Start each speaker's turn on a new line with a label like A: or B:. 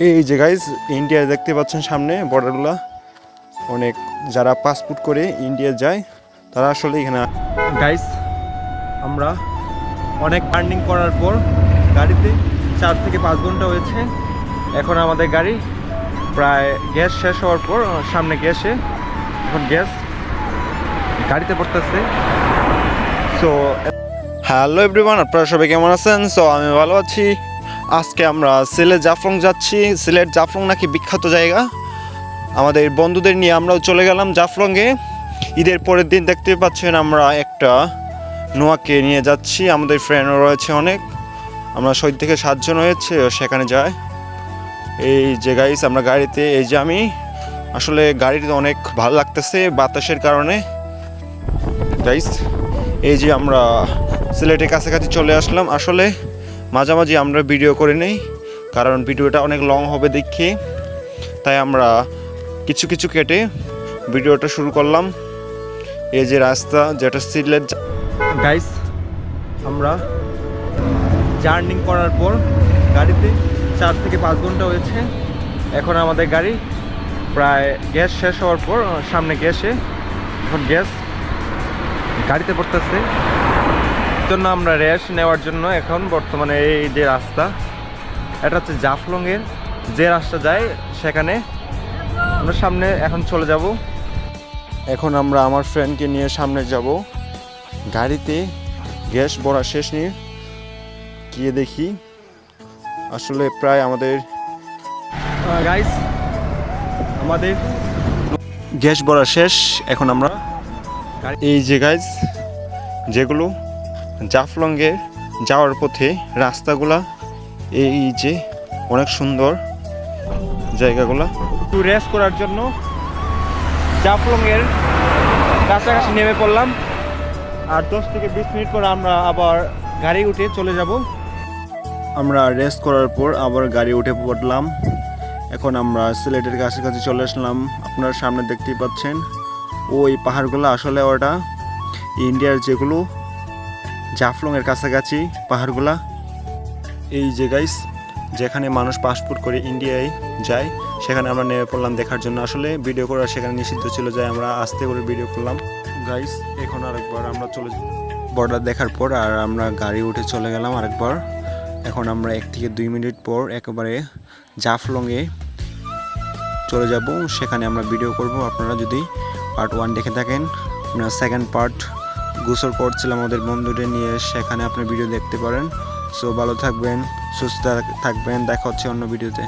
A: এই যে guys India দেখতে পাচ্ছেন সামনে বর্ডারগুলো অনেক যারা পাসপোর্ট করে ইন্ডিয়া যায় তারা আসলে এখানে গাইজ আমরা অনেক আর্নিং করার পর গাড়িতে 4 থেকে 5 ঘন্টা হয়েছে। এখন আমাদের গাড়ি প্রায় গ্যাস শেষ হওয়ার পর সামনে গ্যাসে এখন গ্যাস গাড়িতে পড়তেছে। সো হ্যালো এভরিওয়ান, আপনারা সবাই কেমন আছেন? সো আমি ভালো আছি। আজকে আমরা সিলেট জাফলং যাচ্ছি। সিলেট জাফলং নাকি বিখ্যাত জায়গা। আমাদের বন্ধুদের নিয়ে আমরাও চলে গেলাম জাফলংয়ে। ঈদের পরের দিন দেখতে পাচ্ছেন আমরা একটা নোয়াকে নিয়ে যাচ্ছি। আমাদের ফ্রেন্ডও রয়েছে অনেক, আমরা 6 থেকে 7 জন হয়েছে সেখানে যায়। এই যে গাইস আমরা গাড়িতে, এই যে আমি আসলে গাড়িতে অনেক ভালো লাগতেছে বাতাসের কারণে। গাইস এই যে আমরা সিলেটের কাছাকাছি চলে আসলাম। আসলে মাঝামাঝি আমরা ভিডিও করে নেই কারণ ভিডিওটা অনেক লং হবে দেখে, তাই আমরা কিছু কিছু কেটে ভিডিওটা শুরু করলাম। এই যে রাস্তা যেটা সিলেট গাইস, আমরা জার্নি করার পর গাড়িতে 4 থেকে 5 ঘন্টা হয়েছে। এখন আমাদের গাড়ি প্রায় গ্যাস শেষ হওয়ার পর সামনে গ্যাসে এখন গ্যাস গাড়িতে পড়তেছে। জন্য আমরা রেস্ট নেওয়ার জন্য এখন বর্তমানে এই যে রাস্তা, এটা হচ্ছে জাফলংয়ের যে রাস্তা যায় সেখানে আমরা সামনে এখন চলে যাব। এখন আমরা আমার ফ্রেন্ডকে নিয়ে সামনে যাব। গাড়িতে গ্যাস ভরা শেষ নিয়ে গিয়ে দেখি আসলে প্রায় আমাদের গাইস আমাদের গ্যাস ভরা শেষ। এখন আমরা এই যে গাইস যেগুলো জাফলংয়ে যাওয়ার পথে রাস্তাগুলা, এই যে অনেক সুন্দর জায়গাগুলা। একটু রেস্ট করার জন্য জাফলংয়ের কাছাকাছি নেমে পড়লাম। আর 10 থেকে 20 মিনিট পর আমরা আবার গাড়ি উঠে চলে যাব। আমরা রেস্ট করার পর আবার গাড়ি উঠে পড়লাম। এখন আমরা সিলেটের কাছাকাছি চলে আসলাম। আপনারা সামনে দেখতেই পাচ্ছেন ওই পাহাড়গুলো, আসলে ওটা ইন্ডিয়ার যেগুলো জাফলংয়ের কাছাকাছি পাহাড়গুলা। এই যে গাইস যেখানে মানুষ পাসপোর্ট করে ইন্ডিয়ায় যায় সেখানে আমরা নেমে পড়লাম দেখার জন্য। আসলে ভিডিও করা সেখানে নিষিদ্ধ ছিল, যাই আমরা আস্তে করে ভিডিও করলাম। গাইস এখন আরেকবার আমরা চলে বর্ডার দেখার পর আর আমরা গাড়ি উঠে চলে গেলাম আরেকবার। এখন আমরা 1 থেকে 2 মিনিট পর একেবারে জাফলংয়ে চলে যাব, সেখানে আমরা ভিডিও করব। আপনারা যদি পার্ট 1 দেখে থাকেন, আপনারা সেকেন্ড পার্ট গোসল করছিলাম আমাদের বন্ধুদের নিয়ে, সেখানে আপনি ভিডিও দেখতে পারেন। সো ভালো থাকবেন, সুস্থ থাকবেন, দেখা হচ্ছে অন্য ভিডিওতে।